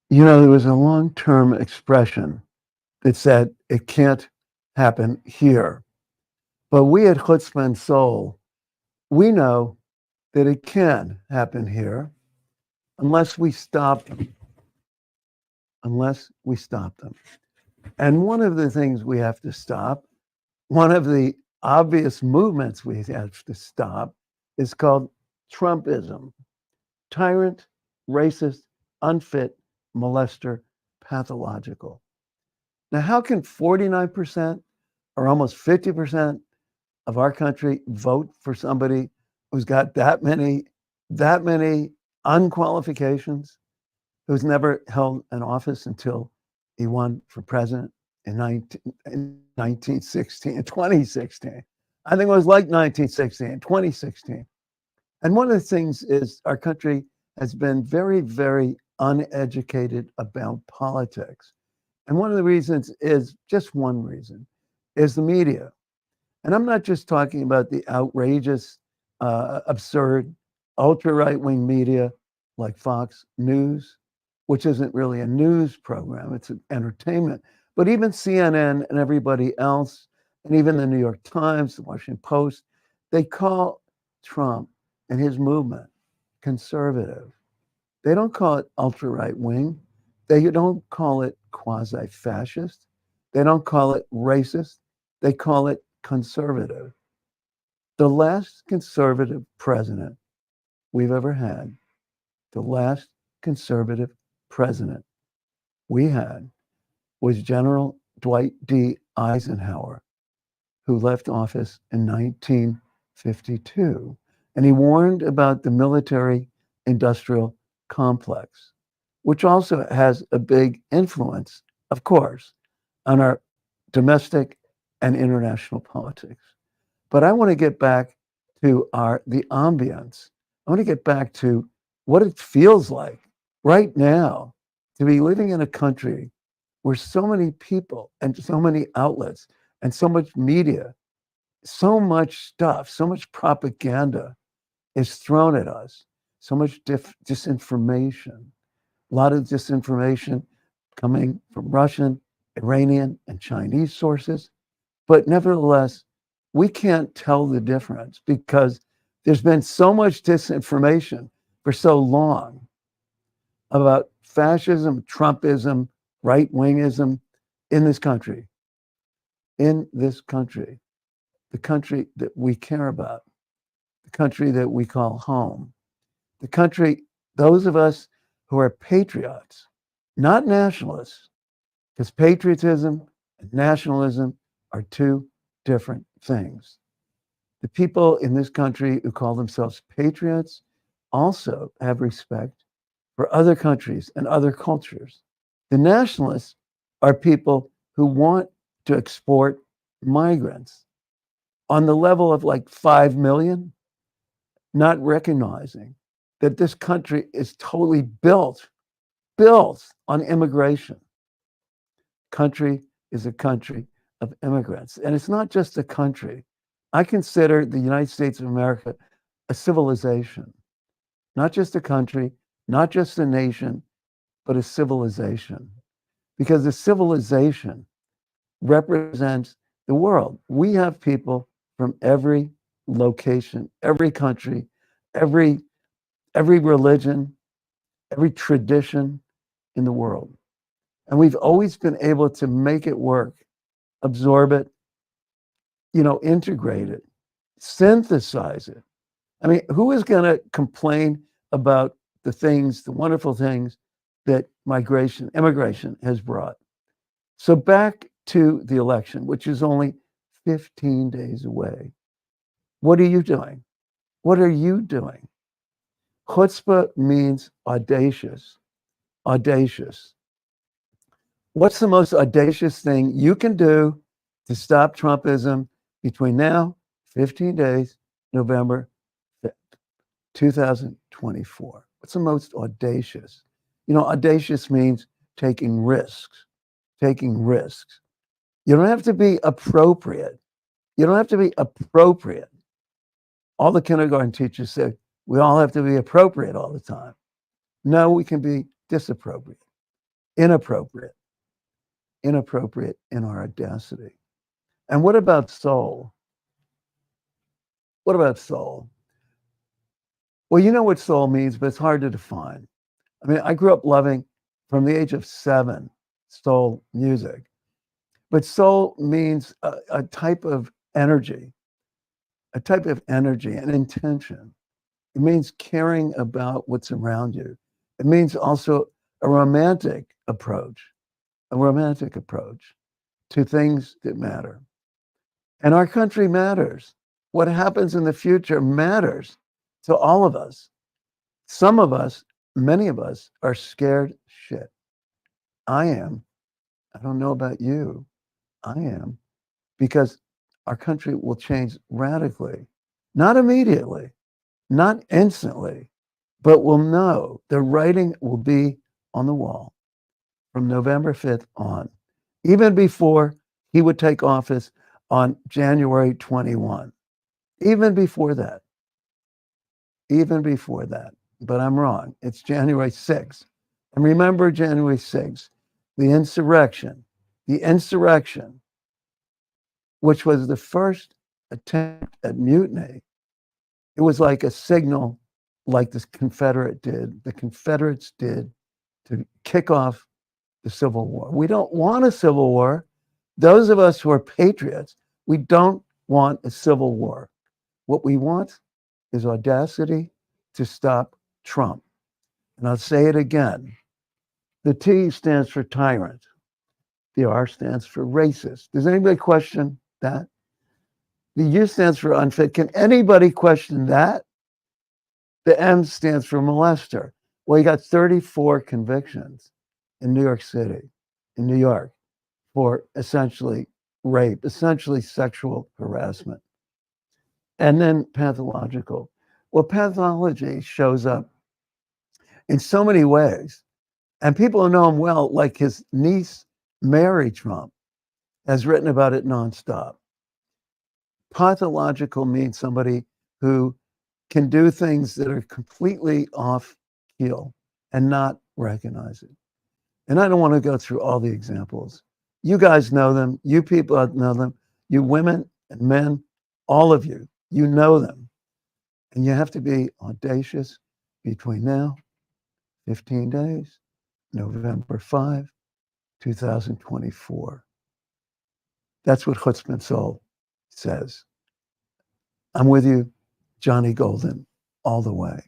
There was a long-term expression that said it can't happen here. But we at Chutzpah and Soul, we know that it can happen here unless we stop them. Unless we stop them. And one of the things we have to stop, one of the obvious movements we have to stop, is called Trumpism. Tyrant, racist, unfit, molester, pathological. Now, how can 49% or almost 50% of our country vote for somebody who's got that many unqualifications, who's never held an office until he won for president in 1916, 2016. I think it was like 1916, 2016. And one of the things is our country has been very, very uneducated about politics. And one of the reasons is, just one reason, is the media. And I'm not just talking about the outrageous, absurd, ultra right-wing media like Fox News, which isn't really a news program, it's an entertainment. But even CNN and everybody else, and even the New York Times, the Washington Post, they call Trump and his movement conservative. They don't call it ultra right wing. They don't call it quasi fascist. They don't call it racist. They call it conservative. The last conservative president we've ever had, the last conservative president we had, was General Dwight D. Eisenhower, who left office in 1952. And he warned about the military industrial complex, which also has a big influence, of course, on our domestic and international politics. But I want to get back to the ambience. I want to get back to what it feels like right now to be living in a country where so many people and so many outlets and so much media, so much stuff, so much propaganda is thrown at us, so much disinformation, a lot of disinformation coming from Russian, Iranian, and Chinese sources. But nevertheless, we can't tell the difference because there's been so much disinformation for so long about fascism, Trumpism, right-wingism in this country, the country that we care about, the country that we call home, the country, those of us who are patriots, not nationalists, because patriotism and nationalism are two different things. The people in this country who call themselves patriots also have respect for other countries and other cultures. The nationalists are people who want to export migrants on the level of like 5 million, not recognizing that this country is totally built on immigration. Country is a country of immigrants. And it's not just a country. I consider the United States of America a civilization, not just a country, not just a nation, but a civilization. Because a civilization represents the world. We have people from every location, every country, every religion, every tradition in the world. And we've always been able to make it work, absorb it, integrate it, synthesize it. I mean, who is going to complain about the wonderful things that immigration has brought? So back to the election, which is only 15 days away. What are you doing? What are you doing? Chutzpah means audacious. Audacious. What's the most audacious thing you can do to stop Trumpism between now, 15 days, November 5th, 2024? What's the most audacious? Audacious means taking risks, taking risks. You don't have to be appropriate. You don't have to be appropriate. All the kindergarten teachers say we all have to be appropriate all the time. No, we can be disappropriate. inappropriate, inappropriate in our audacity. And what about soul? What about soul? Well, you know what soul means, but it's hard to define. I mean, I grew up loving, from the age of 7, soul music. But soul means a type of energy, an intention. It means caring about what's around you. It means also a romantic approach to things that matter. And our country matters. What happens in the future matters to all of us. Some of us, many of us, are scared shit. I am. I don't know about you. I am. Because our country will change radically. Not immediately, not instantly, but we'll know. The writing will be on the wall from November 5th on, even before he would take office on January 21. Even before that. But I'm wrong. It's January 6th. And remember January 6th, the insurrection, which was the first attempt at mutiny. It was like a signal, like the Confederates did to kick off the Civil War. We don't want a civil war. Those of us who are patriots, we don't want a civil war. What we want is audacity to stop Trump. And I'll say it again. The T stands for tyrant. The R stands for racist. Does anybody question that? The U stands for unfit. Can anybody question that? The M stands for molester. Well, he got 34 convictions in New York City, for essentially rape, essentially sexual harassment. And then pathological. Well, pathology shows up in so many ways. And people who know him well, like his niece, Mary Trump, has written about it nonstop. Pathological means somebody who can do things that are completely off keel and not recognize it. And I don't want to go through all the examples. You guys know them. You people know them. You women and men, all of you, you know them. And you have to be audacious between now, 15 days, November 5, 2024. That's what Chutzpah Soul says. I'm with you, Johnny Golden, all the way.